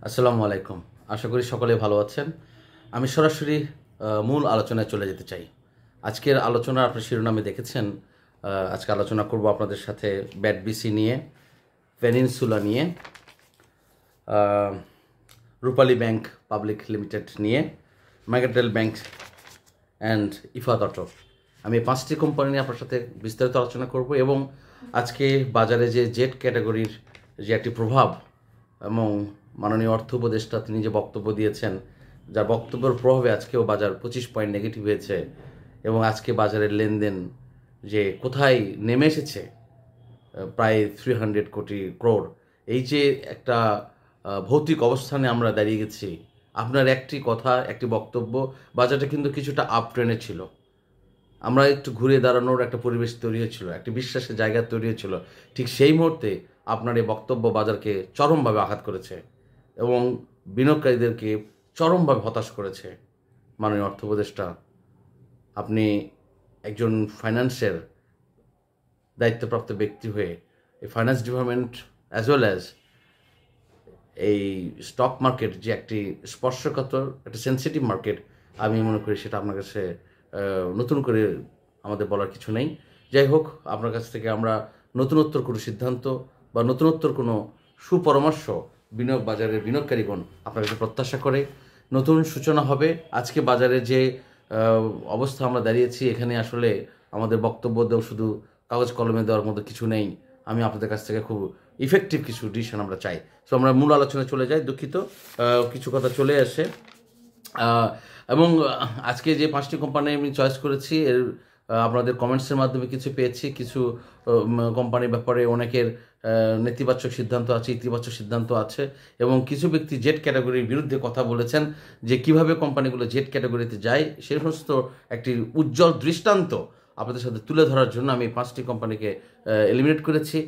আসসালামু আলাইকুম। আশা করি সকলে ভালো আছেন। আমি সরাসরি মূল আলোচনায় চলে যেতে চাই। আজকের আলোচনা আপনার শিরোনামে দেখেছেন। আজকে আলোচনা করব আপনাদের সাথে ব্যাডবিসি নিয়ে, পেনিনসুলা নিয়ে, আহ, রূপালী ব্যাংক পাবলিক লিমিটেড নিয়ে, ম্যাগাটেল ব্যাংক অ্যান্ড ইফাত অটো। আমি এই 5টি কোম্পানি নিয়ে আপনার সাথে বিস্তারিত আলোচনা করব এবং আজকে বাজারে যে জেড ক্যাটাগরির যে একটি প্রভাব এবং মাননীয় অর্থ উপদেষ্টা তিনি যে বক্তব্য দিয়েছেন, যার বক্তব্যের প্রভাবে আজকেও বাজার 25 পয়েন্ট নেগেটিভ হয়েছে এবং আজকে বাজারের লেনদেন যে কোথায় নেমে এসেছে, প্রায় 300 কোটি ক্রোড়। এই যে একটা ভৌতিক অবস্থানে আমরা দাঁড়িয়ে গেছি, আপনার একটি কথা, একটি বক্তব্য বাজারটা কিন্তু কিছুটা আপ ট্রেনে ছিল। আমরা একটু ঘুরে দাঁড়ানোর একটা পরিবেশ তৈরি হয়েছিল, একটি বিশ্বাসের জায়গা তৈরি হয়েছিল। ঠিক সেই মুহূর্তে আপনার এই বক্তব্য বাজারকে চরমভাবে আঘাত করেছে এবং বিনিয়োগকারীদেরকে চরমভাবে হতাশ করেছে। মাননীয় অর্থ উপদেষ্টা, আপনি একজন ফাইন্যান্সের দায়িত্বপ্রাপ্ত ব্যক্তি হয়ে এই finance department as well as এই স্টক মার্কেট যে একটি স্পর্শকাতর একটা সেন্সিটিভ মার্কেট, আমি মনে করি সেটা আপনার কাছে নতুন করে আমাদের বলার কিছু নেই। যাই হোক, আপনার কাছ থেকে আমরা নতুনত্তর কোনো সিদ্ধান্ত বা নতুনত্তর কোনো সুপরামর্শ বিনিয়োগ বাজারের বিনিয়োগকারীগণ আপনার কাছে প্রত্যাশা করে। নতুন সূচনা হবে। আজকে বাজারে যে অবস্থা আমরা দাঁড়িয়েছি, এখানে আসলে আমাদের বক্তব্য দেওয়া শুধু কাগজ কলমে দেওয়ার মতো কিছু নেই। আমি আপনাদের কাছ থেকে খুব ইফেক্টিভ কিছু ডিসিশন আমরা চাই। সো আমরা মূল আলোচনায় চলে যাই। দুঃখিত, কিছু কথা চলে আসে। এবং আজকে যে 5টি কোম্পানি আমি চয়েস করেছি, এর আপনাদের কমেন্টসের মাধ্যমে কিছু পেয়েছি। কিছু কোম্পানির ব্যাপারে অনেকের নেতিবাচক সিদ্ধান্ত আছে, ইতিবাচক সিদ্ধান্ত আছে এবং কিছু ব্যক্তি জেড ক্যাটাগরির বিরুদ্ধে কথা বলেছেন যে কিভাবে কোম্পানিগুলো জেড ক্যাটাগরিতে যায়, সে সমস্ত একটি উজ্জ্বল দৃষ্টান্ত আপনাদের সাথে তুলে ধরার জন্য আমি 5টি কোম্পানিকে এলিমিনেট করেছি।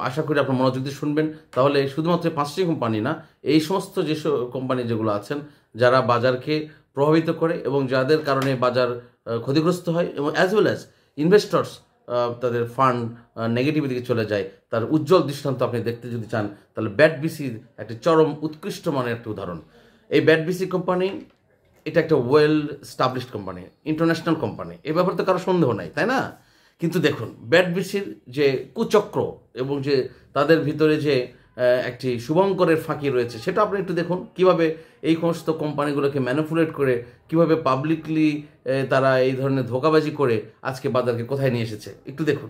আশা করি আপনার মনোযোগ দিয়ে শুনবেন। তাহলে শুধুমাত্র 5টি কোম্পানি না, এই সমস্ত যেসব কোম্পানি যেগুলো আছেন যারা বাজারকে প্রভাবিত করে এবং যাদের কারণে বাজার ক্ষতিগ্রস্ত হয় এবং অ্যাজ ওয়েল অ্যাজ ইনভেস্টর্স তাদের ফান্ড নেগেটিভ দিকে চলে যায়, তার উজ্জ্বল দৃষ্টান্ত আপনি দেখতে যদি চান, তাহলে ব্যাডবিসির একটি চরম উৎকৃষ্ট মানের একটা উদাহরণ। এই ব্যাডবিসি কোম্পানি এটা একটা well established company, international company, এ ব্যাপারে তো কারো সন্দেহ নাই, তাই না? কিন্তু দেখুন, ব্যাডবিসির যে কুচক্র এবং যে তাদের ভিতরে যে একটি শুভঙ্করের ফাঁকি রয়েছে, সেটা আপনি একটু দেখুন কিভাবে এই সমস্ত কোম্পানিগুলোকে ম্যানিপুলেট করে, কিভাবে পাবলিকলি তারা এই ধরনের ধোঁকাবাজি করে আজকে বাজারকে কোথায় নিয়ে এসেছে একটু দেখুন।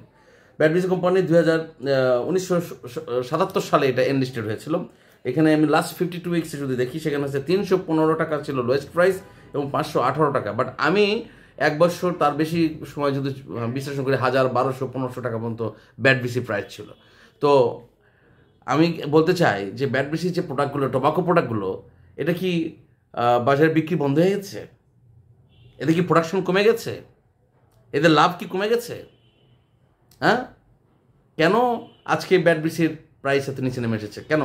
ব্যাডবিসি কোম্পানি 1977 সালে এটা এনলিস্টেড হয়েছিল। এখানে আমি লাস্ট 52 উইক্সে যদি দেখি, সেখানে হচ্ছে 315 টাকা ছিল লোয়েস্ট প্রাইস এবং 518 টাকা। বাট আমি এক বছর তার বেশি সময় যদি বিশ্লেষণ করি, 1000, 1200, 1500 টাকা পর্যন্ত ব্যাডবিসি প্রাইস ছিল। তো আমি বলতে চাই যে ব্যাডবিসির যে প্রোডাক্টগুলো, টোবাকো প্রোডাক্টগুলো, এটা কি বাজারে বিক্রি বন্ধ হয়ে গেছে? এদের কি প্রোডাকশন কমে গেছে? এদের লাভ কি কমে গেছে? হ্যাঁ, কেন আজকে ব্যাডবিসির প্রাইস এত নিচে নেমে এসেছে? কেন?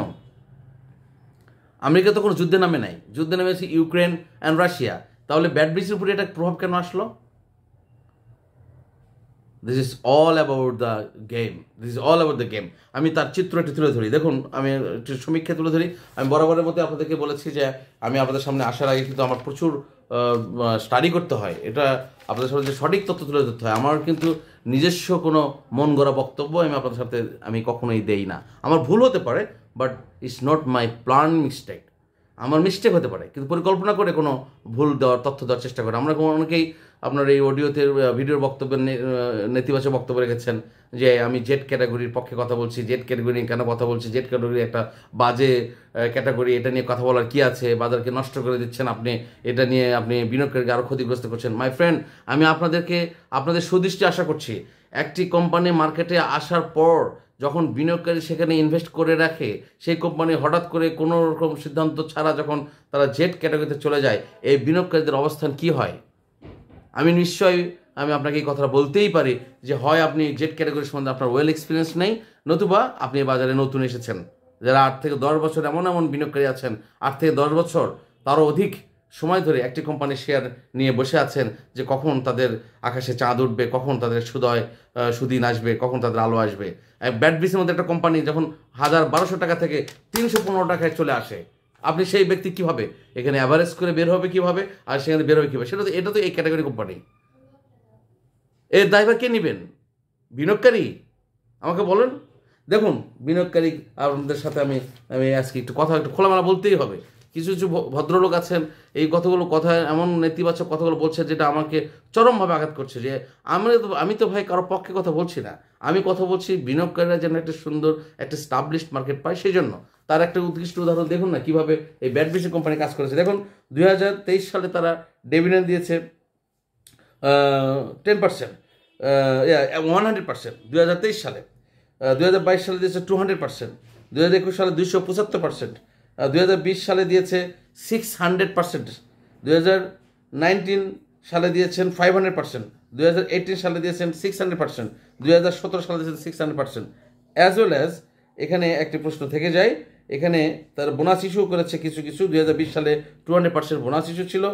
আমেরিকা তো কোনো যুদ্ধে নামে নাই, যুদ্ধে নেমেছে ইউক্রেন অ্যান্ড রাশিয়া। তাহলে ব্যাডবিসির উপরে এটা প্রভাব কেন আসলো? This is all about the game, this is all about the game. আমি তার চিত্র একটু তুলে ধরি। দেখুন, আমি একটু সমীক্ষা তুলে ধরি। আমি বরাবরের মধ্যে আপনাদেরকে বলেছি যে আমি আপনাদের সামনে আসার আগে কিন্তু আমার প্রচুর স্টাডি করতে হয়। এটা আপনাদের সামনে যে সঠিক তথ্য তুলে ধরতে হয়। আমার কিন্তু নিজস্ব কোনো মন গড়া বক্তব্য আমি আপনাদের সাথে আমি কখনোই দেই না। আমার ভুল হতে পারে, but it's not my plan mistake. আমার মিস্টেক হতে পারে, কিন্তু পরিকল্পনা করে কোনো ভুল দেওয়ার তথ্য দেওয়ার চেষ্টা করে। আমরা অনেকেই আপনার এই অডিওতে ভিডিওর বক্তব্যের নেতিবাচক বক্তব্য রেখেছেন যে আমি জেড ক্যাটাগরির পক্ষে কথা বলছি, জেড ক্যাটাগরি নিয়ে কেন কথা বলছি, জেড ক্যাটাগরি একটা বাজে ক্যাটাগরি, এটা নিয়ে কথা বলার কী আছে, বাজারকে নষ্ট করে দিচ্ছেন আপনি, এটা নিয়ে আপনি বিনিয়োগকারীকে আরও ক্ষতিগ্রস্ত করছেন। মাই ফ্রেন্ড, আমি আপনাদের সুদৃষ্টি আশা করছি। একটি কোম্পানি মার্কেটে আসার পর যখন বিনিয়োগকারী সেখানে ইনভেস্ট করে রাখে, সেই কোম্পানি হঠাৎ করে কোনো রকম সিদ্ধান্ত ছাড়া যখন তারা জেড ক্যাটাগরিতে চলে যায়, এই বিনিয়োগকারীদের অবস্থান কি হয়? আমি আপনাকে এই কথাটা বলতেই পারি যে হয় আপনি জেড ক্যাটাগরি সম্বন্ধে আপনার ওয়েল এক্সপিরিয়েন্স নেই, নতুবা আপনি বাজারে নতুন এসেছেন। যারা 8 থেকে 10 বছর এমন বিনিয়োগকারী আছেন, 8 থেকে 10 বছর তারও অধিক সময় ধরে একটি কোম্পানির শেয়ার নিয়ে বসে আছেন যে কখন তাদের আকাশে চাঁদ উঠবে, কখন তাদের সুদিন আসবে, কখন তাদের আলো আসবে। ব্যাডবিসির মধ্যে একটা কোম্পানি যখন 1000-1200 টাকা থেকে 315 টাকায় চলে আসে, আপনি সেই ব্যক্তি কীভাবে এখানে অ্যাভারেজ করে বের হবে কীভাবে, আর সেখানে বের হবে কীভাবে, এটা তো এই ক্যাটাগরি কোম্পানি। এর দায়ভার কে নেবেন? বিনিয়োগকারী? আমাকে বলেন। দেখুন, বিনিয়োগকারী আপনাদের সাথে আমি আজকে একটু খোলামেলা বলতেই হবে। কিছু কিছু ভদ্রলোক আছেন, এই কথা এমন নেতিবাচক কথাগুলো বলছে যেটা আমাকে চরমভাবে আঘাত করছে। যে আমি তো ভাই কারো পক্ষে কথা বলছি না, আমি কথা বলছি বিনিয়োগকারীরা যেন একটা সুন্দর একটা স্টাবলিশড মার্কেট পায় সেই জন্য। তার একটা উৎকৃষ্ট উদাহরণ দেখুন না কীভাবে এই ব্যাডবিসি কোম্পানি কাজ করেছে। দেখুন 2023 সালে তারা ডিভিডেন্ড দিয়েছে 10%, 100% 2023 সালে। 2022 সালে দিয়েছে 200%, 2021 সালে 275%, 2020 সালে দিয়েছে 600%, 2019 সালে দিয়েছেন 500%, 2018 সালে দিয়েছেন 600%, 2017 সালে দিয়েছেন 600%। অ্যাজ ওয়েল অ্যাজ এখানে একটি প্রশ্ন থেকে যায়, এখানে তার বোনাস ইস্যু করেছে কিছু 2020 সালে 200% বোনাস ইস্যু ছিল,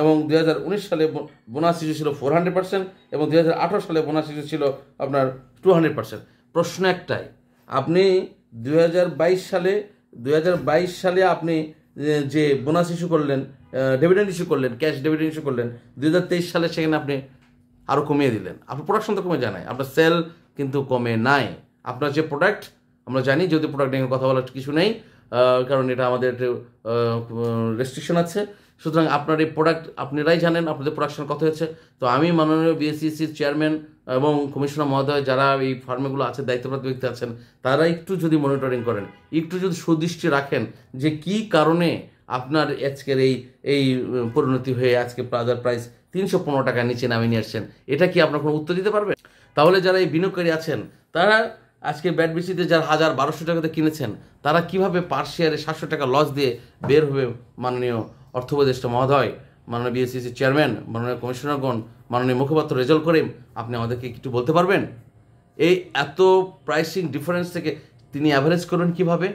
এবং 2019 সালে বোনাস ইস্যু ছিল 400%, এবং 2018 সালে বোনাস ইস্যু ছিল আপনার 200%। প্রশ্ন একটাই, আপনি 2022 সালে আপনি যে বোনাস ইস্যু করলেন, ডিভিডেন্ড ইস্যু করলেন, ক্যাশ ডিভিডেন্ড ইস্যু করলেন, 2023 সালে সেখানে আপনি আরও কমিয়ে দিলেন। আপনার প্রোডাকশন তো কমে যায় নাই, আপনার সেল কিন্তু কমে নাই। আপনার যে প্রোডাক্ট, আমরা জানি যদি প্রোডাক্ট নিয়ে কথা বলার কিছু নেই, কারণ এটা আমাদের একটু রেস্ট্রিকশন আছে। সুতরাং আপনার এই প্রোডাক্ট আপনারাই জানেন আপনাদের প্রোডাকশন কত হয়েছে। তো আমি মাননীয় বিএসইসির চেয়ারম্যান এবং কমিশনার মহোদয়, যারা এই ফার্মেগুলো আছে, দায়িত্বপ্রাপ্ত ব্যক্তি আছেন, তারা একটু যদি মনিটরিং করেন, একটু যদি সুদৃষ্টি রাখেন যে কি কারণে আপনার আজকের এই পরিণতি হয়ে আজকে বাজার প্রাইস 315 টাকার নিচে নামিয়ে নিয়ে আসছেন, এটা কি আপনার কোনো উত্তর দিতে পারবে? তাহলে যারা এই বিনিয়োগকারী আছেন, তারা আজকে ব্যাডবিসিতে যারা 1000-1200 টাকাতে কিনেছেন, তারা কিভাবে পার শেয়ারে 700 টাকা লস দিয়ে বের হবে? মাননীয় অর্থ উপদেষ্টা মহোদয়, মাননীয় বিএসইসির চেয়ারম্যান, মাননীয় কমিশনারগণ, মাননীয় মুখপাত্র রেজাউল করিম, আপনি আমাদেরকে একটু বলতে পারবেন এই এত প্রাইসিং ডিফারেন্স থেকে তিনি অ্যাভারেজ করুন কিভাবে?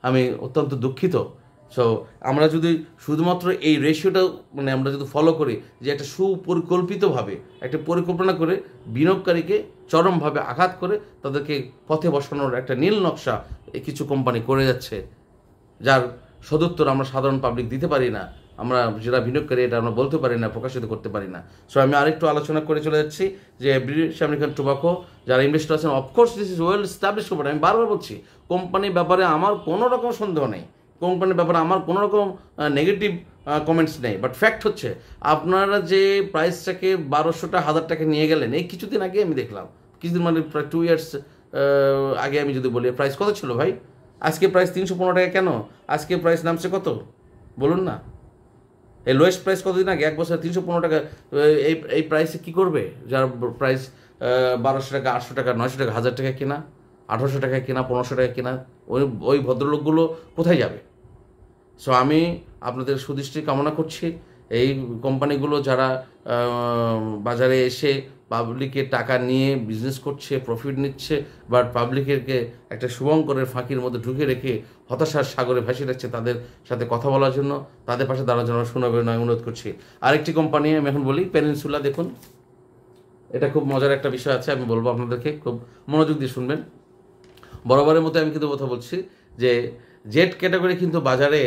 আমি অত্যন্ত দুঃখিত। সো আমরা যদি শুধুমাত্র এই রেশিওটা আমরা যদি ফলো করি, যে একটা সুপরিকল্পিতভাবে একটা পরিকল্পনা করে বিনিয়োগকারীকে চরমভাবে আঘাত করে তাদেরকে পথে বসানোর একটা নীল নকশা কিছু কোম্পানি করে যাচ্ছে, যার সদুত্তর আমরা সাধারণ পাবলিক দিতে পারি না, আমরা যারা বিনিয়োগকারী এটা আমরা বলতে পারি না, প্রকাশিত করতে পারি না। সো আমি আরেকটু আলোচনা করে চলে যাচ্ছি যে ব্রিটিশ আমেরিকান টোবাকো যারা ইনভেস্টর আছেন, of course this is well establish company. আমি বারবার বলছি, কোম্পানির ব্যাপারে আমার কোনো রকম সন্দেহ নেই, কোম্পানির ব্যাপারে আমার কোনো রকম নেগেটিভ কমেন্টস নেই। বাট ফ্যাক্ট হচ্ছে, আপনারা যে প্রাইসটাকে 1200টা 1000 টাকা নিয়ে গেলেন, এই কিছুদিন আগে আমি দেখলাম, কিছুদিন মানে প্রায় 2 ইয়ার্স আগে আমি যদি বলি, প্রাইস কত ছিল ভাই? আজকে প্রাইস 315 টাকা কেন? আজকে প্রাইস নামছে কত বলুন না? এই লোয়েস্ট প্রাইস কতদিন আগে? 1 বছর 315 টাকা। এই প্রাইসে কী করবে যার প্রাইস 1200 টাকা, 800 টাকা, 900 টাকা, 1000 টাকা কেনা, 1800 টাকায় কেনা, 1500 টাকা কেনা, ওই ভদ্রলোকগুলো কোথায় যাবে? সো আমি আপনাদের সুদৃষ্টি কামনা করছি। এই কোম্পানিগুলো যারা বাজারে এসে পাবলিকের টাকা নিয়ে বিজনেস করছে, প্রফিট নিচ্ছে, বাট পাবলিকেরকে একটা শুভঙ্করের ফাঁকির মধ্যে ঢুকে রেখে হতাশার সাগরে ভাসিয়ে রাখছে, তাদের সাথে কথা বলার জন্য, তাদের পাশে দাঁড়ার জন্য শোনাবে নয় অনুরোধ করছি। আরেকটি কোম্পানি আমি এখন বলি, পেনিনসুলা। দেখুন, এটা খুব মজার একটা বিষয় আছে, আমি বলবো আপনাদেরকে, খুব মনোযোগ দিয়ে শুনবেন। বরাবরের মতো আমি কিন্তু কথা বলছি যে জেট ক্যাটাগরি কিন্তু বাজারে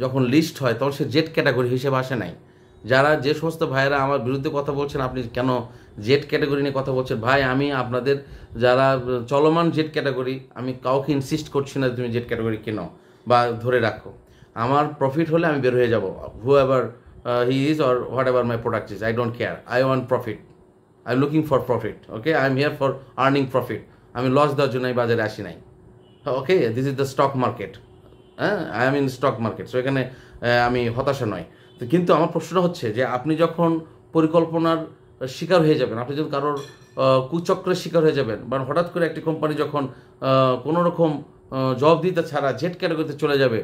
যখন লিস্ট হয় তখন সে জেট ক্যাটাগরি হিসেবে আসে নাই। যে সমস্ত ভাইয়েরা আমার বিরুদ্ধে কথা বলছেন, আপনি কেন জেট ক্যাটাগরি নিয়ে কথা বলছেন, ভাই আমি আপনাদের যারা চলমান জেট ক্যাটাগরি, আমি কাউকে ইনসিস্ট করছি না তুমি জেট ক্যাটাগরি কেনো বা ধরে রাখো। আমার প্রফিট হলে আমি বের হয়ে যাব, whoever he is or whatever my product is, I don't care, I want profit, I am looking for profit, okay, I am here for earning profit. আমি লস দেওয়ার জন্য এই বাজারে আসি নাই, okay, this is the stock market, হ্যাঁ, I am in stock market. So এখানে আমি হতাশা নয়। তো কিন্তু আমার প্রশ্ন হচ্ছে যে আপনি যখন পরিকল্পনার শিকার হয়ে যাবেন, আপনি যখন কারোর কুচক্রের শিকার হয়ে যাবেন, বা হঠাৎ করে একটি কোম্পানি যখন কোনো রকম জবাবদিহিতা ছাড়া জেট ক্যাটাগরিতে চলে যাবে,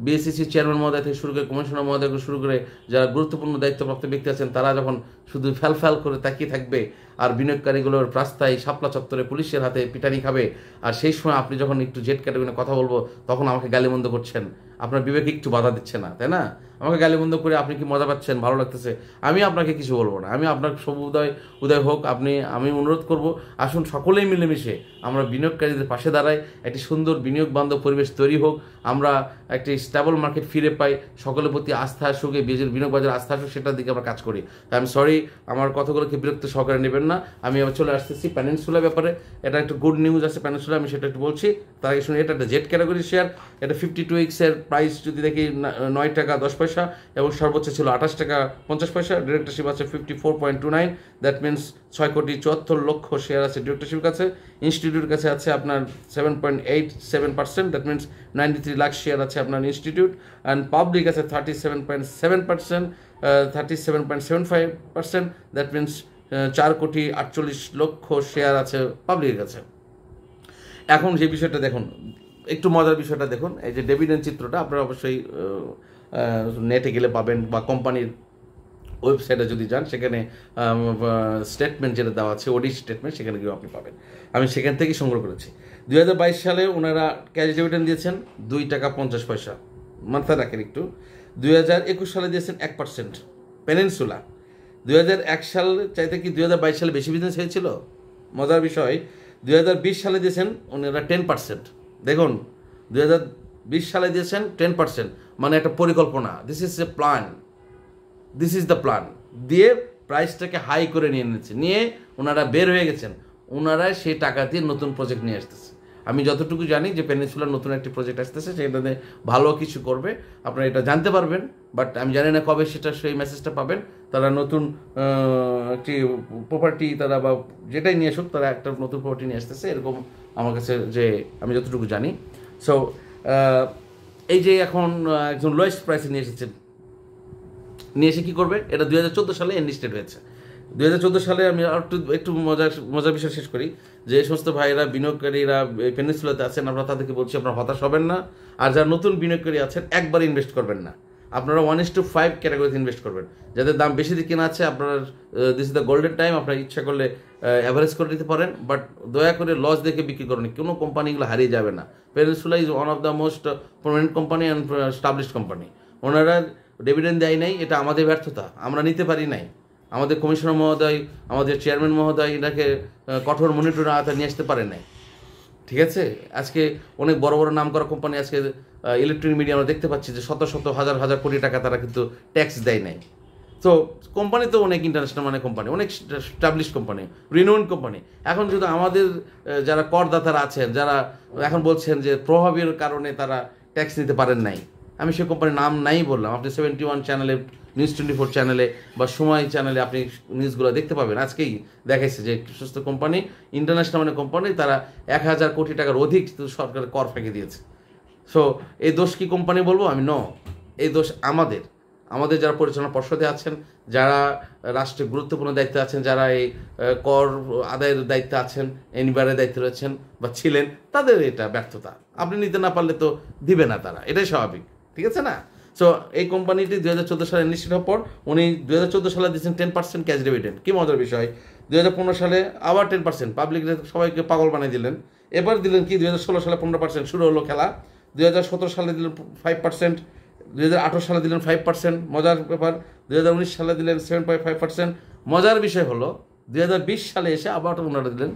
বিএসইসি চেয়ারম্যান মহোদয় থেকে শুরু করে কমিশনার মহোদয় থেকে শুরু করে যারা গুরুত্বপূর্ণ দায়িত্বপ্রাপ্ত ব্যক্তি আছেন, তারা যখন শুধু ফ্যাল করে তাকিয়ে থাকবে আর বিনিয়োগকারীগুলোর রাস্তায় শাপলা চত্বরে পুলিশের হাতে পিটানি খাবে, আর সেই সময় আপনি যখন একটু জেড ক্যাটাগরি কথা বলবো তখন আমাকে গালিমন্দ করছেন, আপনার বিবেকে একটু বাধা দিচ্ছে না, তাই না? আমাকে গালিমন্দ করে আপনি কি মজা পাচ্ছেন, ভালো লাগতেছে? আমি আপনাকে কিছু বলবো না, আমি আপনার শুভ উদয় হোক। আমি অনুরোধ করব, আসুন সকলেই মিলেমিশে আমরা বিনিয়োগকারীদের পাশে দাঁড়াই, একটি সুন্দর বিনিয়োগ বান্ধব পরিবেশ তৈরি হোক, আমরা একটি স্টেবল মার্কেট ফিরে পাই, সকলের প্রতি আস্থা আসুক, এই বিনিয়োগ বাজারে আস্থা আসুক, সেটার দিকে আমরা কাজ করি। তাই আমি সরি, আমার কথাগুলোকে বিরক্ত সহকারে নেবেন না। আমি আবার চলে আসতেছি পেনিনসুলা ব্যাপারে। এটা একটা গুড নিউজ আছে পেনিনসুলা, আমি সেটা একটু বলছি। তার আগে শুনে, এটা একটা জেড ক্যাটাগরি শেয়ার, এটা 52 উইক্সের প্রাইস যদি দেখি 9 টাকা 10 পয়সা এবং সর্বোচ্চ ছিল 28 টাকা 50 পয়সা। ডিরেক্টরশিপ আছে 54.29, দ্যাট মিনস 6,74,00,000 শেয়ার আছে ডিরেক্টরশিপ কাছে। ইনস্টিটিউটের কাছে আছে আপনার 7.87%, দ্যাট মিনস 93 লাখ শেয়ার আছে আপনার ইনস্টিটিউট। অ্যান্ড পাবলিক আছে 37.7%, 37.75%, দ্যাট মিনস 4,48,00,000 শেয়ার আছে পাবলিকের কাছে। এখন যে বিষয়টা দেখুন, একটু মজার বিষয়টা দেখুন, এই যে ডিভিডেন্ড চিত্রটা আপনারা অবশ্যই নেটে গেলে পাবেন, বা কোম্পানির ওয়েবসাইটে যদি যান সেখানে স্টেটমেন্ট যেটা দেওয়া আছে, অডিট স্টেটমেন্ট, সেখানে গিয়ে আপনি পাবেন। আমি সেখান থেকেই সংগ্রহ করেছি। 2022 সালে ওনারা ক্যাশ ডিভিডেন্ড দিয়েছেন 2 টাকা 50 পয়সা, মাথায় রাখেন একটু। 2021 সালে দিয়েছেন 1%। পেনিনসুলা 2001 সাল চাইতে কি 2022 সালে বেশি বিজনেস হয়েছিল? মজার বিষয়, 2020 সালে দিয়েছেন ওনারা 10%। দেখুন, 2020 সালে দিয়েছেন 10%, মানে একটা পরিকল্পনা। দিস ইজ দ্য প্ল্যান দিয়ে প্রাইসটাকে হাই করে নিয়ে নিচ্ছে, নিয়ে ওনারা বের হয়ে গেছেন। ওনারা সেই টাকা দিয়ে নতুন প্রজেক্ট নিয়ে আসতেছে। আমি যতটুকু জানি যে পেনিনসুলার নতুন একটি প্রজেক্ট আসতেছে, সেটাতে ভালো কিছু করবে, আপনারা এটা জানতে পারবেন। বাট আমি জানি না কবে সেটা সেই মেসেজটা পাবেন। তারা নতুন একটি প্রপার্টি, তারা বা যেটাই নিয়ে আসুক, তারা একটা নতুন প্রপার্টি নিয়ে আসতেছে, এরকম আমার কাছে যে আমি যতটুকু জানি। সো এই যে এখন একজন লোয়েস্ট প্রাইসে নিয়ে এসে কী করবে? এটা 2014 সালে এনলিস্টেড হয়েছে। 2014 সালে আমি একটু মজার বিষয় শেষ করি, যে সমস্ত ভাইয়েরা বিনিয়োগকারীরা পেনিনসুলাতে আছেন, আপনারা তাদেরকে বলছি আপনারা হতাশ হবেন না। আর যারা নতুন বিনিয়োগকারী আছেন, একবার ইনভেস্ট করবেন না, আপনারা 1:5 ক্যাটাগরিতে ইনভেস্ট করবেন। যাদের দাম বেশি দিয়ে কেনা আছে, আপনার this is the golden time, আপনারা ইচ্ছা করলে অ্যাভারেজ করে দিতে পারেন, বাট দয়া করে লস দেখে বিক্রি করেন। কোনো কোম্পানিগুলো হারিয়ে যাবে না। Peninsula is one of the most prominent company and established company. ওনারা ডিভিডেন্ড দেয় নাই, এটা আমাদের ব্যর্থতা, আমরা নিতে পারি নাই। আমাদের কমিশনার মহোদয়, আমাদের চেয়ারম্যান মহোদয় এটাকে কঠোর মনিটর আওতায় নিয়ে আসতে পারে নাই। ঠিক আছে, আজকে অনেক বড় বড় নাম করা কোম্পানি, আজকে ইলেকট্রনিক মিডিয়া আমরা দেখতে পাচ্ছি যে শত শত হাজার হাজার কোটি টাকা তারা কিন্তু ট্যাক্স দেয় নাই। তো কোম্পানি তো অনেক ইন্টারন্যাশনাল মানে কোম্পানি, অনেক স্টাবলিশ কোম্পানি, রিনোন কোম্পানি। এখন যদি আমাদের যারা করদাতারা আছেন, যারা এখন বলছেন যে প্রভাবের কারণে তারা ট্যাক্স নিতে পারেন নাই, আমি সে কোম্পানির নাম নাই বললাম। আপনি 71 চ্যানেলে, নিউজ 24 চ্যানেলে বা সময় চ্যানেলে আপনি নিউজগুলো দেখতে পাবেন। আজকেই দেখাইছে যে সুস্থ কোম্পানি, ইন্টারন্যাশনাল মানে কোম্পানি, তারা 1000 কোটি টাকার অধিক সরকারের কর ফেঁকে দিয়েছে। সো এই দোষ কি কোম্পানি বলবো আমি? এই দোষ আমাদের যারা পরিচালনা পর্ষদে আছেন, যারা রাষ্ট্রের গুরুত্বপূর্ণ দায়িত্বে আছেন, যারা এই কর আদায়ের দায়িত্বে আছেন, এনবিআরের দায়িত্বে রয়েছেন বা ছিলেন, তাদের এটা ব্যর্থতা। আপনি নিতে না পারলে তো দিবে না তারা, এটাই স্বাভাবিক। ঠিক আছে না? সো এই কোম্পানিটি 2014 সালে নিশ্চিত হওয়ার পর উনি 2014 সালে দিয়েছেন 10% ক্যাশ ডিভিডেন্ড। কি মজার বিষয়, 2015 সালে আবার 10%, পাবলিক সবাইকে পাগল বানিয়ে দিলেন। এবার দিলেন কি 2016 সালে 15%, শুরু হলো খেলা। 2017 সালে দিলেন 5%, 2018 সালে দিলেন 5%, মজার ব্যাপার। 2019 সালে দিলেন 7.5%। মজার বিষয় হলো 2020 সালে এসে আবার ওনারা দিলেন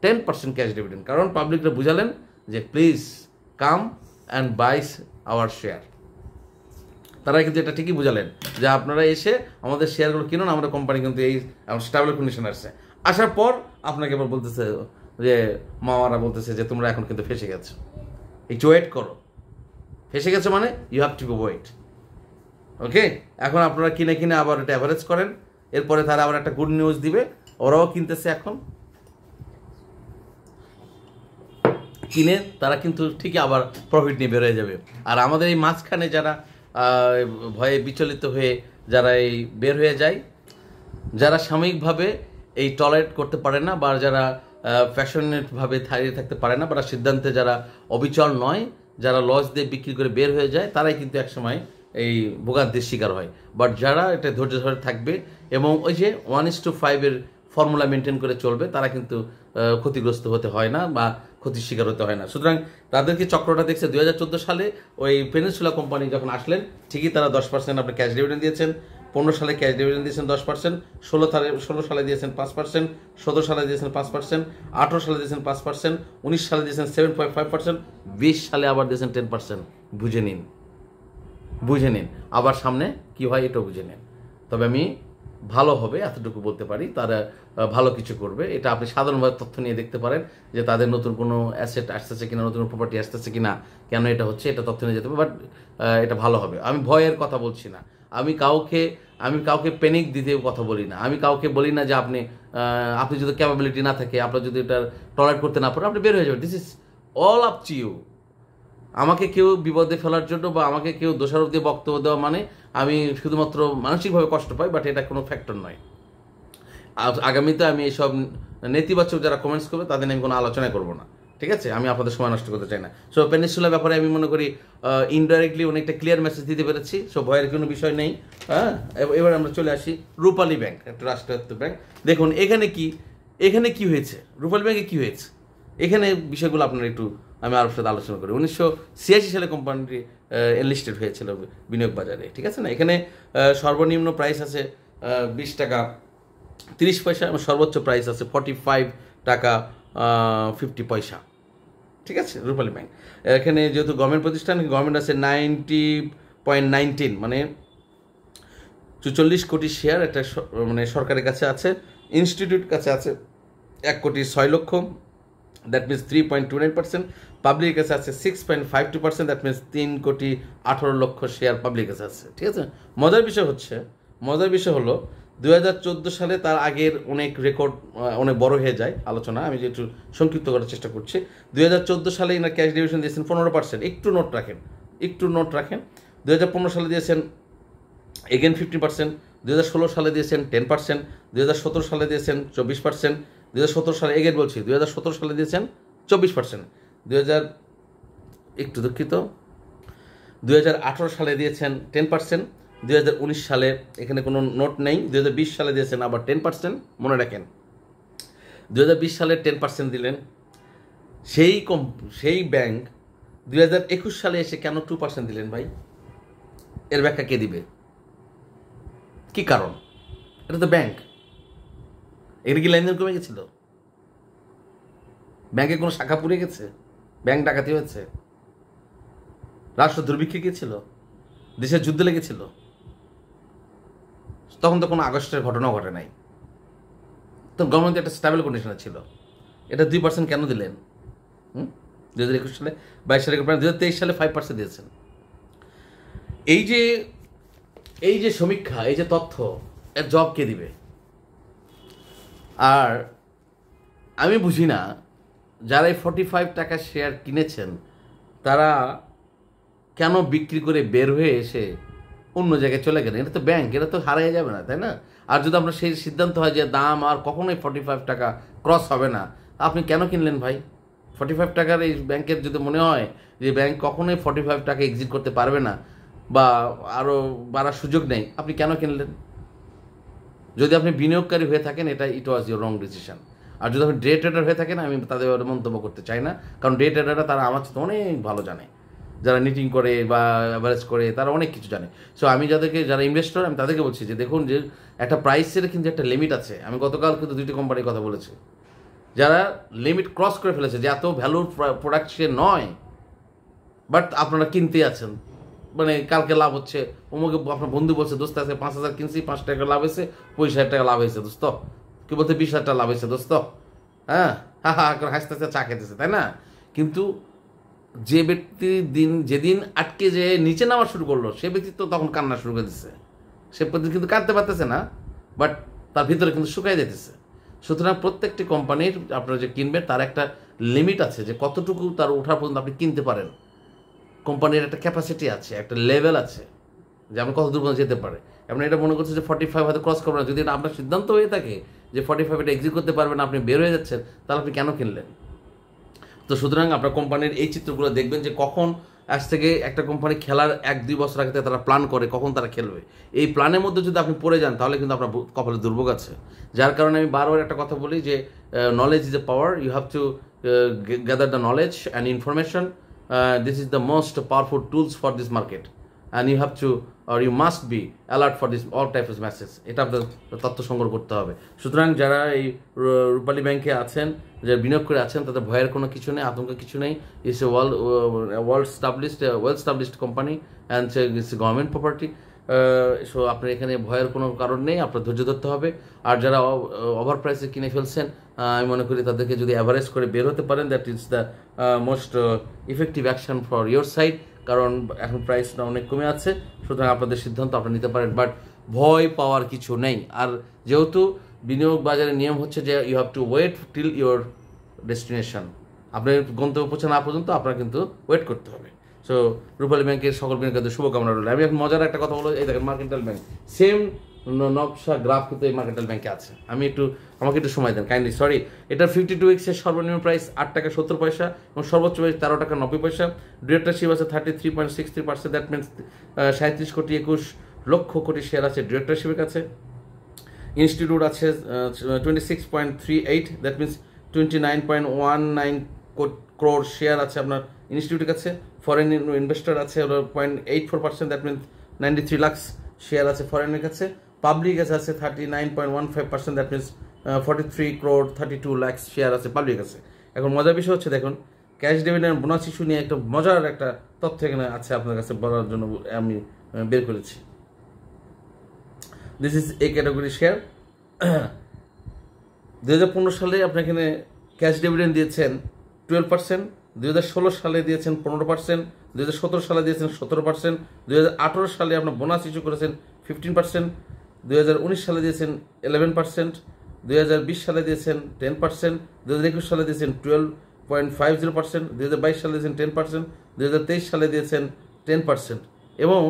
10% ক্যাশ ডিভিডেন্ড, কারণ পাবলিকরা বুঝালেন যে please come and buys our share. তারা কিন্তু এটা ঠিকই বুঝালেন যে আপনারা এসে আমাদের শেয়ারগুলো কিনুন, আমাদের কোম্পানি কিন্তু এই স্টেবল কন্ডিশন আসছে। আসার পর আপনাকে এবার বলতেছে যে মামারা বলতেছে যে তোমরা এখন কিন্তু ফেসে গেছো, একটু ওয়েট করো। ফেসে গেছো মানে ইউ হ্যাভ টু ওয়েট। ওকে, এখন আপনারা কিনে আবার এটা অ্যাভারেজ করেন, এরপরে তারা আবার একটা গুড নিউজ দিবে, ওরাও কিনতেছে। এখন কিনে তারা কিন্তু ঠিকই আবার প্রফিট নিয়ে বেরোয় যাবে। আর আমাদের এই মাঝখানে যারা ভয়ে বিচলিত হয়ে যারা এই বের হয়ে যায়, যারা সাময়িকভাবে এই টলারেট করতে পারে না, বা যারা প্যাশনেটভাবে দাঁড়িয়ে থাকতে পারে না, বা সিদ্ধান্তে যারা অবিচল নয়, যারা লস দিয়ে বিক্রি করে বের হয়ে যায়, তারাই কিন্তু একসময় এই ভোগান্তির শিকার হয়। বাট যারা এটা ধৈর্য ধরে থাকবে এবং ওই যে 1:5 ফর্মুলা মেনটেন করে চলবে তারা কিন্তু ক্ষতিগ্রস্ত হতে হয় না বা ক্ষতির শিকার হতে হয় না। সুতরাং তাদেরকে চক্রটা দেখছে 2014 সালে ওই পেনিনসুলা কোম্পানি যখন আসলেন ঠিকই তারা 10% আপনি ক্যাশ ডিভিডেন্ড দিয়েছেন, 15 সালে ক্যাশ ডিভিডেন্ড দিয়েছেন 10%, 16 সালে দিয়েছেন 5%, 17 সালে দিয়েছেন 5%, 18 সালে দিয়েছেন 5%, 19 সালে দিয়েছেন 7.5%, 20 সালে আবার দিয়েছেন 10%। বুঝে নিন, বুঝে নিন, আবার সামনে কি হয় এটাও বুঝে নিন। তবে আমি ভালো হবে এতটুকু বলতে পারি, তারা ভালো কিছু করবে। এটা আপনি সাধারণভাবে তথ্য নিয়ে দেখতে পারেন যে তাদের নতুন কোনো অ্যাসেট আসতেছে কিনা, নতুন প্রপার্টি আসতেছে কিনা, কেন এটা হচ্ছে, এটা তথ্য নিয়ে যেতে হবে। বাট এটা ভালো হবে। আমি ভয়ের কথা বলছি না, আমি কাউকে প্যানিক দিতে কথা বলি না। আমি কাউকে বলি না যে আপনি যদি ক্যাপাবিলিটি না থাকে, আপনার যদি এটা টলারেট করতে না পারেন, আপনি বের হয়ে যাবেন। This is all up to you. আমাকে কেউ বিপদে ফেলার জন্য বা আমাকে কেউ দোষারোপ দিয়ে বক্তব্য দেওয়া মানে আমি শুধুমাত্র মানসিকভাবে কষ্ট পাই, বাট এটা কোনো ফ্যাক্টর নয়। আগামীতে আমি এইসব নেতিবাচক যারা কমেন্টস করবে তাদের আমি কোনো আলোচনা করবো না, ঠিক আছে? আমি আপনাদের সময় নষ্ট করতে চাই না। সো পেনিনসুলার ব্যাপারে আমি মনে করি ইনডাইরেক্টলি অনেকটা ক্লিয়ার মেসেজ দিতে পেরেছি। সো ভয়ের কোনো বিষয় নেই। হ্যাঁ, এবার আমরা চলে আসি রূপালী ব্যাংক, একটা রাষ্ট্রায়ত্ত ব্যাংক। দেখুন এখানে কি হয়েছে, রূপালী ব্যাংকে কি হয়েছে, এখানে বিষয়গুলো আপনারা একটু আমি আরও সাথে আলোচনা করি। 1986 সালে কোম্পানিটি এনলিস্টেড হয়েছিল বিনিয়োগ বাজারে, ঠিক আছে না? এখানে সর্বনিম্ন প্রাইস আছে 20 টাকা 30 পয়সা এবং সর্বোচ্চ প্রাইস আছে 45 টাকা 50 পয়সা, ঠিক আছে? রূপালী ব্যাংক এখানে যেহেতু গভর্নমেন্ট প্রতিষ্ঠান, গভর্নমেন্ট আছে 90.19 মানে 44 কোটি শেয়ার একটা মানে সরকারের কাছে আছে, ইনস্টিটিউট কাছে আছে 1 কোটি 6 লক্ষ, দ্যাট মিনস 3.29%, পাবলিকের কাছে আছে 6.52%, দ্যাট মিনস 3 কোটি 18 লক্ষ শেয়ার পাবলিকের কাছে আছে, ঠিক আছে? মজার বিষয় হলো 2014 সালে তার আগের অনেক রেকর্ড অনেক বড় হয়ে যায় আলোচনা, আমি যে একটু সংক্ষিপ্ত করার চেষ্টা করছি। 2014 সালে এনার ক্যাশ ডিভিডেন্ড দিয়েছেন 15%, একটু নোট রাখেন। 2015 সালে দিয়েছেন এগেন 50%, 2016 সালে দিয়েছেন 10%, 2017 সালে দিয়েছেন 24%, 2017 সালে এগেন বলছি 2017 সালে দিয়েছেন 24%, 2018 সালে দিয়েছেন 10%, 2019 সালে এখানে কোনো নোট নেই, 2020 সালে দিয়েছেন আবার 10%। মনে রাখেন 2020 সালে 10% দিলেন। সেই ব্যাংক 2021 সালে এসে কেন 2% দিলেন ভাই? এর ব্যাখ্যা কে দিবে? কি কারণ? এটা তো ব্যাংক, এর কি লেনদেন কমে গেছিল? ব্যাংকে কোনো শাখা পুড়ে গেছে? ব্যাংক ডাকাতি হয়েছে? রাষ্ট্র দুর্ভিক্ষে গিয়েছিল? দেশের যুদ্ধ লেগেছিল? তখন তো কোনো আগস্টের ঘটনাও ঘটে নাই। তো গভর্নমেন্ট একটা স্টেবল কন্ডিশনে ছিল। এটা 2% কেন দিলেন? 2021 সালে 22 সালে 2023 সালে 5% দিয়েছেন। এই যে সমীক্ষা, এই যে তথ্য, এর জব কে দিবে? আর আমি বুঝি না যারা এই 45 টাকা শেয়ার কিনেছেন তারা কেন বিক্রি করে বের হয়ে এসে অন্য জায়গায় চলে গেলেন? এটা তো ব্যাংক, এটা তো হারিয়ে যাবে না, তাই না? আর যদি আপনার সেই সিদ্ধান্ত হয় যে দাম আর কখনোই 45 টাকা ক্রস হবে না, আপনি কেন কিনলেন ভাই? 45 টাকার এই ব্যাংকের যদি মনে হয় যে ব্যাংক কখনোই 45 টাকা এক্সিট করতে পারবে না বা আরও বাড়ার সুযোগ নেই, আপনি কেন কিনলেন? যদি আপনি বিনিয়োগকারী হয়ে থাকেন, ইট ওয়াজ ইউর রং ডিসিশন। আর যদি আপনি ডে ট্রেডার হয়ে থাকেন, আমি তাদের মন্তব্য করতে চাই না, কারণ ডে ট্রেডাররা তারা আমার সাথে অনেক ভালো জানে, যারা নিটিং করে বা অ্যাভারেজ করে তারা অনেক কিছু জানে। সো আমি যারা ইনভেস্টর, আমি তাদেরকে বলছি যে দেখুন যে একটা প্রাইসের কিন্তু একটা লিমিট আছে। আমি গতকাল কিন্তু 2টি কোম্পানির কথা বলেছি যারা লিমিট ক্রস করে ফেলেছে, যে এত ভ্যালুর প্রোডাক্ট সে নয়, বাট আপনারা কিনতে আছেন, মানে কালকে লাভ হচ্ছে, অমুকে আপনার বন্ধু বলছে দোস্ত আছে 5,000 কিনছি, 5 টাকা লাভ হয়েছে, 25,000 টাকা লাভ হয়েছে দোস্ত, কি বলতে 20,000 টাকা লাভ হয়েছে দোস্ত, হ্যাঁ করে হাসতে হাসতে চা খেতেছে, তাই না? কিন্তু যে ব্যক্তি যেদিন আটকে যে নিচে নামা শুরু করলো, সে ব্যক্তি তো তখন কান্না শুরু করে দিচ্ছে। সে কিন্তু কাঁদতে পারতেছে না, বাট তার ভিতরে কিন্তু শুকাই যেতেছে। সুতরাং প্রত্যেকটি কোম্পানির আপনারা যে কিনবেন তার একটা লিমিট আছে, যে কতটুকু তার ওঠার পর্যন্ত আপনি কিনতে পারেন। কোম্পানির একটা ক্যাপাসিটি আছে, একটা লেভেল আছে, যে আপনি কত দূর পর্যন্ত যেতে পারে। আপনি এটা মনে করছেন যে 45 হয়তো ক্রস করবেন না, যদি এটা আপনার সিদ্ধান্ত হয়ে থাকে যে 45 এটা এক্সিট করতে পারবেন, আপনি বের হয়ে যাচ্ছেন, তাহলে আপনি কেন কিনলেন? তো সুতরাং আপনার কোম্পানির এই চিত্রগুলো দেখবেন যে কখন আজ থেকে একটা কোম্পানি খেলার 1-2 বছর আগে থেকে তারা প্ল্যান করে কখন তারা খেলবে। এই প্ল্যানের মধ্যে যদি আপনি পড়ে যান তাহলে কিন্তু আপনার কপালে দুর্ভোগ আছে। যার কারণে আমি বারবার একটা কথা বলি যে knowledge is a power, you have to gather the knowledge and information. This is the most powerful tools for this market, and you have to or you must be alert for this all types of messages. এটা আপনার তথ্য সংগ্রহ করতে হবে। সুতরাং যারা এই রূপালী ব্যাংকে আছেন, যারা বিনিয়োগ করে আছেন, তাদের ভয়ের কোনো কিছু নেই, আতঙ্কের কিছু নেই। It's a well established company and it's government property. So আপনার এখানে ভয়ের কোনো কারণ নেই, আপনার ধৈর্য ধরতে হবে। আর যারা ওভার প্রাইসে কিনে ফেলছেন, আমি মনে করি তাদেরকে যদি অ্যাভারেজ করে বের হতে পারেন, that is the most effective action for your side. কারণ এখন প্রাইসটা অনেক কমে আছে, সুতরাং আপনাদের সিদ্ধান্ত আপনারা নিতে পারেন, বাট ভয় পাওয়ার কিছু নেই। আর যেহেতু বিনিয়োগ বাজারের নিয়ম হচ্ছে যে you have to wait till your destination, আপনার গন্তব্য পৌঁছে না পর্যন্ত আপনার কিন্তু ওয়েট করতে হবে। সো রূপালী ব্যাংকের সকল বিনিয়োগকারীদের শুভকামনা রইল। আমি এখন মজার একটা কথা বলবো, এই দেখেন মার্কেন্টাইল ব্যাংক সেম নকশা গ্রাফ কিন্তু এই মার্কেন্টাইল ব্যাংকে আছে। আমাকে একটু সময় দেন কাইন্ডলি, সরি। এটার 52 উইক্সের সর্বনিম্ন প্রাইস 8 টাকা 70 পয়সা এবং সর্বোচ্চ প্রাইস 13 টাকা 90 পয়সা। ডিরেক্টরশিপ আছে 33.63%, দ্যাট মিনস 37 কোটি 21 লক্ষ কোটি শেয়ার আছে ডিরেক্টরশিপের কাছে। ইনস্টিটিউট আছে 26.38, দ্যাট মিনস 29.19 crore শেয়ার আছে আপনার ইনস্টিটিউটের কাছে। ফরেন ইনভেস্টর আছে 0.84%, দ্যাট মিনস 93 লাখ শেয়ার আছে ফরেনের কাছে। পাবলিক আছে 39.15%, that means 43 crore 32 lakh share আছে পাবলিক আছে। এখন মজার বিষয় হচ্ছে দেখুন, ক্যাশ ডিভিডেন্ড বোনাস ইস্যু নিয়ে একটা মজার একটা তথ্য এখানে আছে আপনার কাছে বলার জন্য আমি বের করেছি। This is a category share. 2015 সালে আপনি এখানে ক্যাশ ডিভিডেন্ড দিয়েছেন 12%, 2016 সালে দিয়েছেন 15%, 2017 সালে দিয়েছেন 17%, 2018 সালে আপনার বোনাস ইস্যু করেছেন 15%, 2019 সালে দিয়েছেন 11%, 2020 সালে দিয়েছেন 10%, 2021 সালে দিয়েছেন 12.50%, 2022 সালে দিয়েছেন 10%, 2023 সালে দিয়েছেন 10% এবং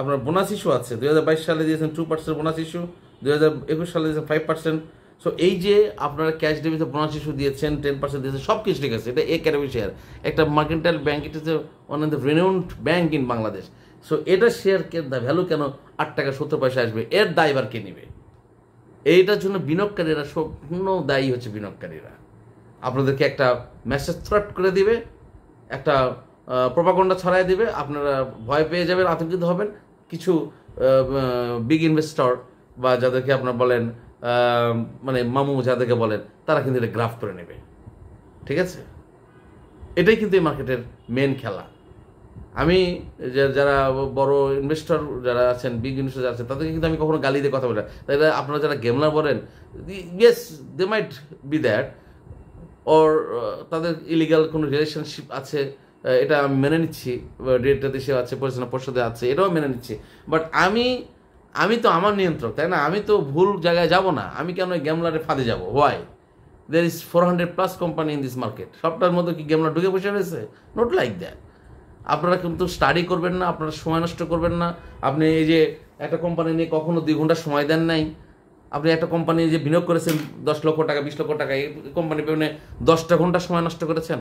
আপনার বোনাস ইস্যু আছে 2022 সালে দিয়েছেন 2% বোনাস ইস্যু, 2021 সালে দিয়েছেন 5%। সো এই যে আপনারা ক্যাশ ডেবিটে বোনাস ইস্যু দিয়েছেন 10% দিয়েছেন, সব কিছু ঠিক আছে, এটা এ ক্যাটাগরি শেয়ার। একটা mercantile bank, it is one of the renowned bank in Bangladesh. So এটা শেয়ারকে ভ্যালু কেন 8 টাকা 70 পয়সা আসবে, এর দায়ভার কে নেবে? এইটার জন্য বিনিয়োগকারীরা সম্পূর্ণ দায়ী হচ্ছে। বিনিয়োগকারীরা আপনাদেরকে একটা মেসেজ থ্রট করে দিবে, একটা প্রপাগন্ডা ছড়াই দিবে, আপনারা ভয় পেয়ে যাবেন, আতঙ্কিত হবেন। কিছু বিগ ইনভেস্টর বা যাদেরকে আপনারা বলেন মানে মামু যাদেরকে বলেন, তারা কিন্তু এটা গ্রাফ করে নেবে। ঠিক আছে, এটাই কিন্তু এই মার্কেটের মেন খেলা। আমি যারা বড় ইনভেস্টর যারা আছেন, বিগ ইনভেস্টর আছেন, তাদেরকে কিন্তু আমি কখনো গালি দিয়ে কথা বলি না। তাই আপনারা যারা গেমলার বলেন, yes they might be that, or তাদের ইলিগাল কোনো রিলেশনশিপ আছে, এটা আমি মেনে নিচ্ছি, ডিরেক্টর দেশে আছে, পরিচালনা পর্ষদে আছে, এটাও মেনে নিচ্ছি। বাট আমি তো আমার নিয়ন্ত্রক, তাই না? আমি তো ভুল জায়গায় যাব না। আমি কেন গেমলারে ফাঁদে যাব? Why? There is 400+ company in this market. সবটার মধ্যে কি গেমলার ঢুকে বসে রয়েছে? Not like that. আপনারা কিন্তু স্টাডি করবেন না, আপনারা সময় নষ্ট করবেন না। আপনি এই যে একটা কোম্পানি নিয়ে কখনো 2 ঘন্টা সময় দেন নাই। আপনি একটা কোম্পানি যে বিনিয়োগ করেছেন 10 লক্ষ টাকা 20 লক্ষ টাকা, এই কোম্পানি পেছনে 10টা ঘন্টা সময় নষ্ট করেছেন।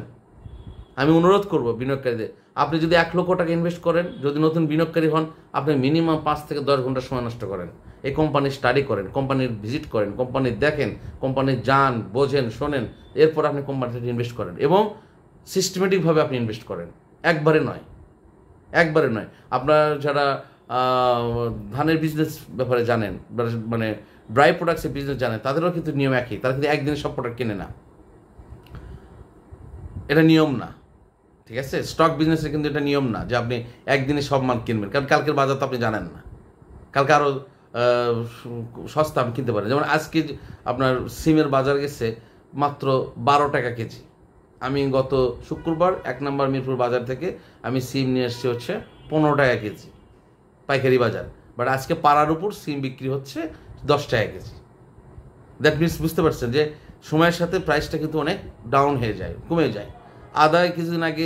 আমি অনুরোধ করব বিনিয়োগকারীদের, আপনি যদি 1 লক্ষ টাকা ইনভেস্ট করেন, যদি নতুন বিনিয়োগকারী হন, আপনি মিনিমাম 5 থেকে 10 ঘন্টা সময় নষ্ট করেন। এই কোম্পানির স্টাডি করেন, কোম্পানির ভিজিট করেন, কোম্পানির দেখেন, কোম্পানির যান, বোঝেন, শোনেন, এরপর আপনি কোম্পানিতে ইনভেস্ট করেন এবং সিস্টেমেটিকভাবে আপনি ইনভেস্ট করেন। একবারে নয়। আপনার যারা ধানের বিজনেস ব্যাপারে জানেন, মানে ড্রাই প্রোডাক্টসের বিজনেস জানেন, তাদেরও কিন্তু নিয়ম একই। তারা কিন্তু একদিনে সব প্রোডাক্ট কেনে না, এটা নিয়ম না। ঠিক আছে, স্টক বিজনেসের কিন্তু এটা নিয়ম না যে আপনি একদিনে সব মাল কিনবেন, কারণ কালকের বাজার তো আপনি জানেন না, কালকে আরও সস্তা আপনি কিনতে পারেন। যেমন আজকে আপনার সিমের বাজার গেছে মাত্র 12 টাকা কেজি। আমি গত শুক্রবার 1 নম্বর মিরপুর বাজার থেকে আমি সিম নিয়ে এসেছি হচ্ছে 15 টাকা কেজি পাইকারি বাজার, বাট আজকে পাড়ার উপর সিম বিক্রি হচ্ছে 10 টাকা কেজি। দ্যাট মিনস বুঝতে পারছেন যে সময়ের সাথে প্রাইসটা কিন্তু অনেক ডাউন হয়ে যায়, কমে যায়। আদা কিছুদিন আগে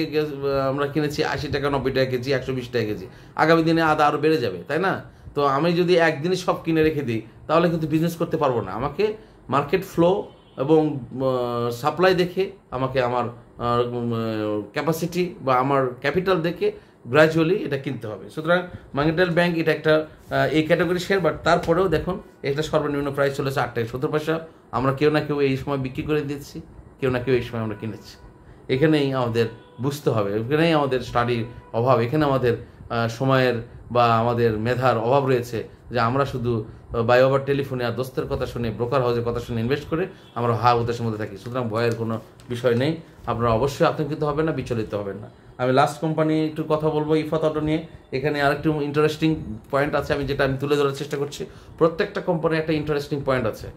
আমরা কিনেছি 80 টাকা 90 টাকা কেজি, 120 টাকা কেজি। আগামী দিনে আদা আরও বেড়ে যাবে, তাই না? তো আমি যদি একদিনে সব কিনে রেখে দিই তাহলে কিন্তু বিজনেস করতে পারবো না। আমাকে মার্কেট ফ্লো এবং সাপ্লাই দেখে আমাকে আমার ক্যাপাসিটি বা আমার ক্যাপিটাল দেখে গ্র্যাজুয়ালি এটা কিনতে হবে। সুতরাং মার্কেন্টাইল ব্যাংক এটা একটা এই ক্যাটাগরি শেয়ার, বাট তারপরেও দেখুন এটা সর্বনিম্ন প্রাইস চলেছে 8 টাকা 70 পয়সা। আমরা কেউ না কেউ এই সময় বিক্রি করে দিচ্ছি, কেউ না কেউ এই সময় আমরা কিনেছি। এখানেই আমাদের বুঝতে হবে, এখানেই আমাদের স্টাডির অভাব, এখানে আমাদের সময়ের বা আমাদের মেধার অভাব রয়েছে যে আমরা শুধু বাই ওভার টেলিফোনে আর দোস্তের কথা শুনে, ব্রোকার হাউসের কথা শুনে ইনভেস্ট করে আমরা উদ্দেশ্যের মধ্যে থাকি। সুতরাং ভয়ের কোনো বিষয় নেই, আপনারা অবশ্যই আতঙ্কিত হবেন না, বিচলিত হবেন না। আমি লাস্ট কোম্পানি একটু কথা বলবো ইফাত অটো নিয়ে। এখানে আরেকটু ইন্টারেস্টিং পয়েন্ট আছে, যেটা আমি তুলে ধরার চেষ্টা করছি। প্রত্যেকটা কোম্পানির একটা ইন্টারেস্টিং পয়েন্ট আছে,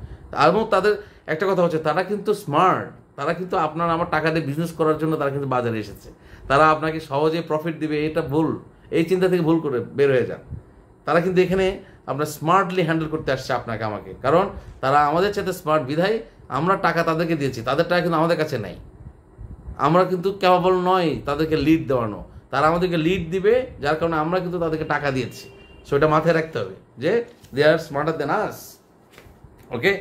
এবং তাদের একটা কথা হচ্ছে তারা কিন্তু স্মার্ট, তারা কিন্তু আপনার আমার টাকা দিয়ে বিজনেস করার জন্য তারা কিন্তু বাজারে এসেছে। তারা আপনাকে সহজে প্রফিট দিবে এটা ভুল, এই চিন্তা থেকে ভুল করে বের হয়ে যান। তারা কিন্তু এখানে আপনার স্মার্টলি হ্যান্ডেল করতে আসছে আপনাকে আমাকে, কারণ তারা আমাদের সাথে স্মার্ট বিধায় আমরা টাকা তাদেরকে দিয়েছি, তাদের টাকা কিন্তু আমাদের কাছে নাই। আমরা কিন্তু ক্যাপাবল নয় তাদেরকে লিড দেওয়ানো, তারা আমাদেরকে লিড দিবে, যার কারণে আমরা কিন্তু তাদেরকে টাকা দিয়েছি। সো এটা মাথায় রাখতে হবে যে দে আর স্মার্টার দেন আস। ওকে,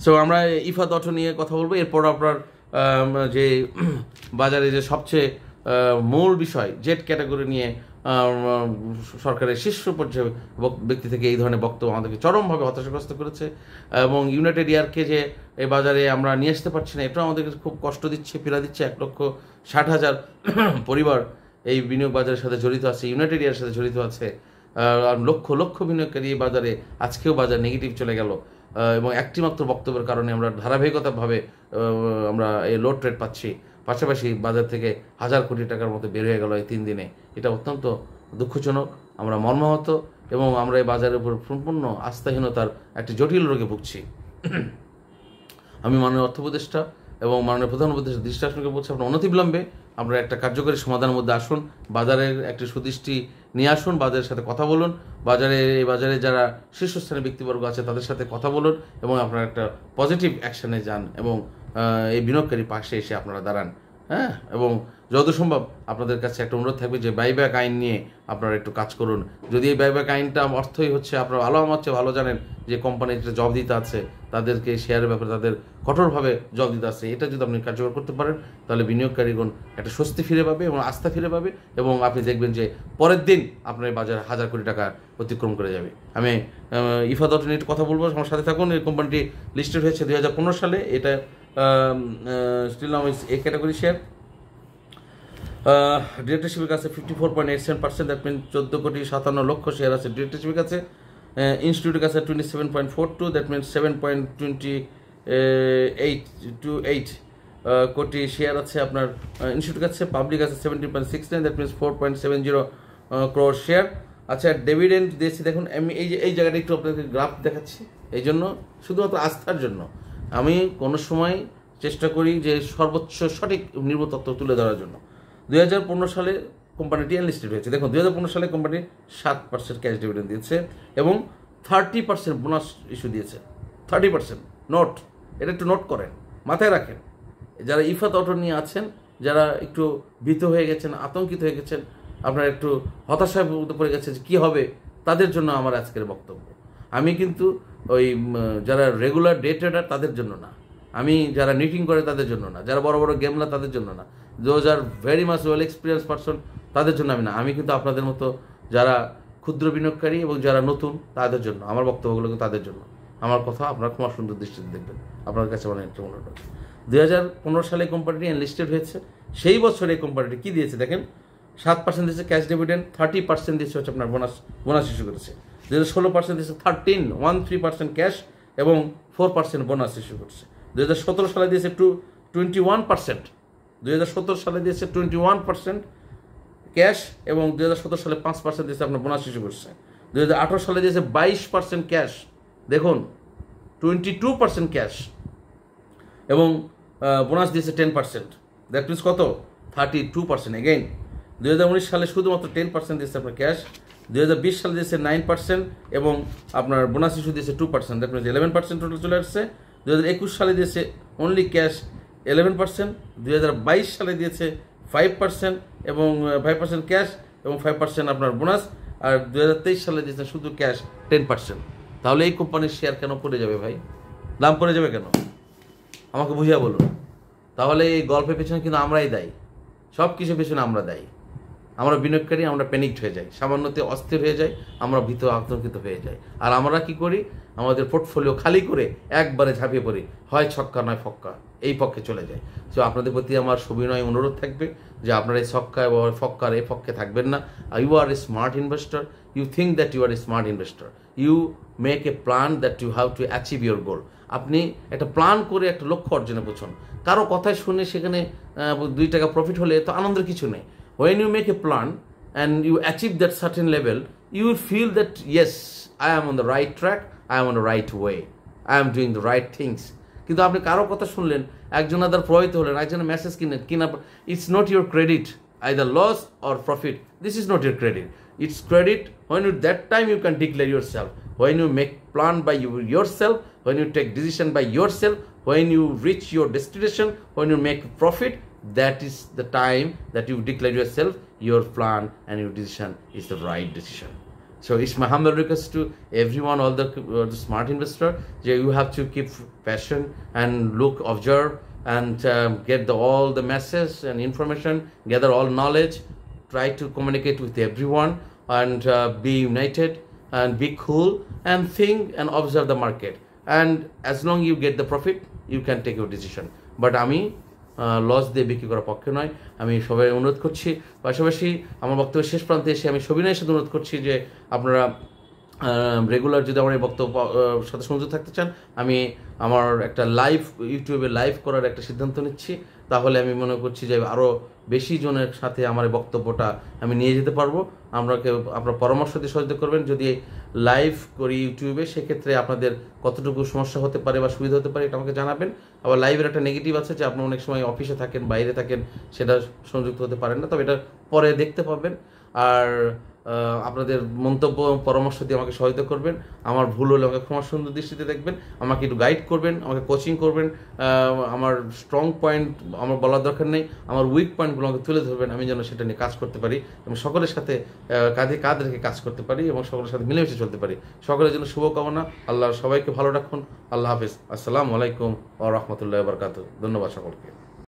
সো আমরা ইফাত অটো নিয়ে কথা বলবো। এরপর আপনার যে বাজারে যে সবচেয়ে মূল বিষয় জেট ক্যাটাগরি নিয়ে সরকারের শীর্ষ পর্যায়ে ব্যক্তি থেকে এই ধরনের বক্তব্য আমাদেরকে চরমভাবে হতাশাগ্রস্ত করেছে, এবং ইউনাইটেড এয়ারকে যে এই বাজারে আমরা নিয়ে আসতে পারছি না, এটাও আমাদেরকে খুব কষ্ট দিচ্ছে, পীড়া দিচ্ছে। 1,60,000 পরিবার এই বিনিয়োগ বাজারের সাথে জড়িত আছে, ইউনাইটেড এয়ারের সাথে জড়িত আছে। লক্ষ লক্ষ বিনিয়োগকারী এই বাজারে, আজকেও বাজার নেগেটিভ চলে গেল, এবং একটি মাত্র বক্তব্যের কারণে আমরা ধারাবাহিকতাভাবে আমরা এই লো ট্রেড পাচ্ছি। পাশাপাশি বাজার থেকে 1,000 কোটি টাকার মতো বের হয়ে গেল এই 3 দিনে। এটা অত্যন্ত দুঃখজনক, আমরা মর্মাহত, এবং আমরা এই বাজারের উপর সম্পূর্ণ আস্থাহীনতার একটি জটিল রোগে ভুগছি। আমি মাননীয় অর্থ উপদেষ্টা এবং মাননীয় প্রধান উপদেষ্টা দৃষ্টি আকর্ষণ বলছি, আপনার অনতিবিলম্বে আমরা একটা কার্যকরী সমাধানের মধ্যে আসুন, বাজারের একটি সুদৃষ্টি নিয়ে আসুন, বাজারের সাথে কথা বলুন, এই বাজারে যারা শীর্ষস্থানীয় ব্যক্তিবর্গ আছে তাদের সাথে কথা বলুন, এবং আপনারা একটা পজিটিভ অ্যাকশনে যান, এবং এই বিনিয়োগকারী পাশে এসে আপনারা দাঁড়ান। হ্যাঁ, এবং যত সম্ভব আপনাদের কাছে একটা অনুরোধ থাকবে যে বাইব্যাক আইন নিয়ে আপনারা একটু কাজ করুন। যদি এই বাইব্যাক আইনটা অর্থই হচ্ছে, আপনারা আমার চেয়ে ভালো জানেন যে কোম্পানিটা জব দিতে আছে, তাদেরকে শেয়ারের ব্যাপারে তাদের কঠোরভাবে জব দিতে আছে, এটা যদি আপনি কার্যকর করতে পারেন তাহলে বিনিয়োগকারীগণ একটা স্বস্তি ফিরে পাবে এবং আস্থা ফিরে পাবে, এবং আপনি দেখবেন যে পরের দিন আপনার এই বাজার 1,000 কোটি টাকা অতিক্রম করে যাবে। আমি ইফাত অটো নিয়ে একটু কথা বলবো, আমার সাথে থাকুন। এই কোম্পানিটি লিস্টেড হয়েছে 2015 সালে। এটা still now A category share. ডিরেক্টরশিপের কাছে 54.87%, দ্যাট মিন 14,57,00,000 শেয়ার আছে ডিরেক্টরশিপের কাছে। ইনস্টিটিউটের কাছে 27.42, দ্যাট মিন 7.28 কোটি শেয়ার আছে আপনার ইনস্টিটিউটের কাছে। পাবলিক আছে 17.69, দ্যাট মিনস 4.70 crore শেয়ার। আচ্ছা, ডিভিডেন্ড দিয়েছি দেখুন। আমি এই জায়গাটা একটু আপনাদের গ্রাফ দেখাচ্ছি, এই জন্য শুধুমাত্র আস্থার জন্য আমি কোনো সময় চেষ্টা করি যে সর্বোচ্চ সঠিক নির্ভুল তথ্য তুলে ধরার জন্য। 2015 সালে কোম্পানিটি আনলিস্টেড হয়েছে। দেখুন 2015 সালে কোম্পানি 7% ক্যাশ ডিভিডেন্ড দিয়েছে এবং 30% বোনাস ইস্যু দিয়েছে। 30% নোট, এটা একটু নোট করেন, মাথায় রাখেন। যারা ইফাত অটো নিয়ে আছেন, যারা একটু ভীত হয়ে গেছেন, আতঙ্কিত হয়ে গেছেন, আপনারা একটু হতাশায় পড়ে গেছেন যে কী হবে, তাদের জন্য আমার আজকের বক্তব্য। আমি কিন্তু ওই যারা রেগুলার ডে ট্রেডার তাদের জন্য না, আমি যারা নিটিং করে তাদের জন্য না, যারা বড় বড় গেমলা তাদের জন্য না, those are very much well experience person তাদের জন্য আমি না। আমি কিন্তু আপনাদের মতো যারা ক্ষুদ্র বিনিয়োগকারী এবং যারা নতুন তাদের জন্য আমার বক্তব্যগুলো তাদের জন্য। আমার কথা আপনারা খুব সুন্দর দৃষ্টিতে দেখবেন, আপনার কাছে অনেক একটা মনে রাখবেন। 2015 সালে কোম্পানিটি এনলিস্টেড হয়েছে। সেই বছরে এই কোম্পানিটি কী দিয়েছে দেখেন, 7% দিয়েছে ক্যাশ ডিভিডেন্ড, 30% দিয়েছে হচ্ছে আপনার বোনাস ইস্যু করেছে। 2016% দিয়েছে 13% ক্যাশ এবং 4% বোনাস ইস্যু করছে। 2017 সালে দিয়েছে 21%, 2017 সালে দিয়েছে 21% ক্যাশ, এবং 2017 সালে 5% দিয়েছে আপনার বোনাস ইস্যু করছে। 2018 সালে দিয়েছে 22% ক্যাশ, দেখুন 22% ক্যাশ, এবং বোনাস দিয়েছে 10%, দ্যাট মিনস কত 32%। এগেইন 2019 সালে শুধুমাত্র 10% দিয়েছে আপনার ক্যাশ, 2020 সালে দিয়েছে 9% এবং আপনার বোনাস ইস্যু দিয়েছে 2%, দ্যাট মিনস 11% টোটাল চলে আসছে। 2021 সালে দিয়েছে অনলি ক্যাশ 11%, 2022 সালে দিয়েছে 5% এবং 5% ক্যাশ এবং 5% আপনার বোনাস, আর 2023 সালে দিয়েছে শুধু ক্যাশ 10%। তাহলে এই কোম্পানির শেয়ার কেন পড়ে যাবে ভাই? দাম পড়ে যাবে কেন? আমাকে বুঝিয়ে বলুন। তাহলে এই গল্পের পেছনে কিন্তু আমরাই দায়ী, সব কিছুর পেছনে আমরা দায়ী। আমরা বিনিয়োগকারী, আমরা প্যানিকড হয়ে যাই, সামান্যতে অস্থির হয়ে যাই, আমরা ভীত আতঙ্কিত হয়ে যাই। আর আমরা কি করি, আমাদের পোর্টফোলিও খালি করে একবারে ঝাঁপিয়ে পড়ি, হয় ছক্কা নয় ফক্কা, এই পক্ষে চলে যায়। তো আপনাদের প্রতি আমার সবিনয় অনুরোধ থাকবে যে আপনারা এই ছক্কা এবং ফক্কার এই পক্ষে থাকবেন না। You are a smart investor, you think that you are a smart investor, you make a plan that you have to achieve your goal. আপনি একটা প্ল্যান করে একটা লক্ষ্য অর্জনে পৌঁছন। কারো কথায় শুনে সেখানে 2 টাকা প্রফিট হলে তো আনন্দের কিছু নেই। When you make a plan and you achieve that certain level, you will feel that yes, I am on the right track, I am on the right way, I am doing the right things. কিন্তু আপনি কারো কথা শুনলেন, একজন আদার প্রভাবিত হলেন, একজনের message কিনলেন, it's not your credit, either loss or profit, this is not your credit, it's credit when you that time you can declare yourself, when you make plan by yourself, when you take decision by yourself, when you reach your destination, when you make profit, that is the time that you declare yourself, your plan and your decision is the right decision. So it's my humble request to everyone, all the smart investor, that you have to keep passion and look, observe, and get all the message and information, gather all knowledge, try to communicate with everyone, and be united and be cool and think and observe the market. And as long you get the profit, you can take your decision. But আমি loss দিয়ে বিক্রি করার পক্ষে নয়। আমি সবাই অনুরোধ করছি, পাশাপাশি আমার বক্তব্যের শেষ প্রান্তে এসে আমি সবিনয়ের সাথে অনুরোধ করছি যে আপনারা রেগুলার যদি আমার এই বক্তব্য সাথে সংযুক্ত থাকতে চান, আমি আমার একটা ইউটিউবে লাইভ করার একটা সিদ্ধান্ত নিচ্ছি। তাহলে আমি মনে করছি যে আরও বেশি জনের সাথে আমার এই বক্তব্যটা আমি নিয়ে যেতে পারবো। আপনার পরামর্শ দিয়ে সহযোগিতা করবেন। যদি লাইভ করি ইউটিউবে, সেক্ষেত্রে আপনাদের কতটুকু সমস্যা হতে পারে বা সুবিধা হতে পারে এটা আমাকে জানাবেন। আবার লাইভের একটা নেগেটিভ আছে যে আপনি অনেক সময় অফিসে থাকেন, বাইরে থাকেন, সেটা সংযুক্ত হতে পারেন না, তবে এটা পরে দেখতে পাবেন। আর আপনাদের মন্তব্য পরামর্শ দিয়ে আমাকে সহায়তা করবেন। আমার ভুল হলে আমাকে ক্ষমা সুন্দর দৃষ্টিতে দেখবেন, আমাকে একটু গাইড করবেন, আমাকে কোচিং করবেন। আমার স্ট্রং পয়েন্ট আমার বলার দরকার নেই, আমার উইক পয়েন্টগুলো আমাকে তুলে ধরবেন, আমি যেন সেটা নিয়ে কাজ করতে পারি এবং সকলের সাথে কাঁধে কাঁধ রেখে কাজ করতে পারি এবং সকলের সাথে মিলেমিশে চলতে পারি। সকলের জন্য শুভকামনা। আল্লাহ সবাইকে ভালো রাখুন। আল্লাহ হাফিজ। আসসালামু আলাইকুম ওয়া রাহমাতুল্লাহি ওয়া বারাকাতুহু। ধন্যবাদ সকলকে।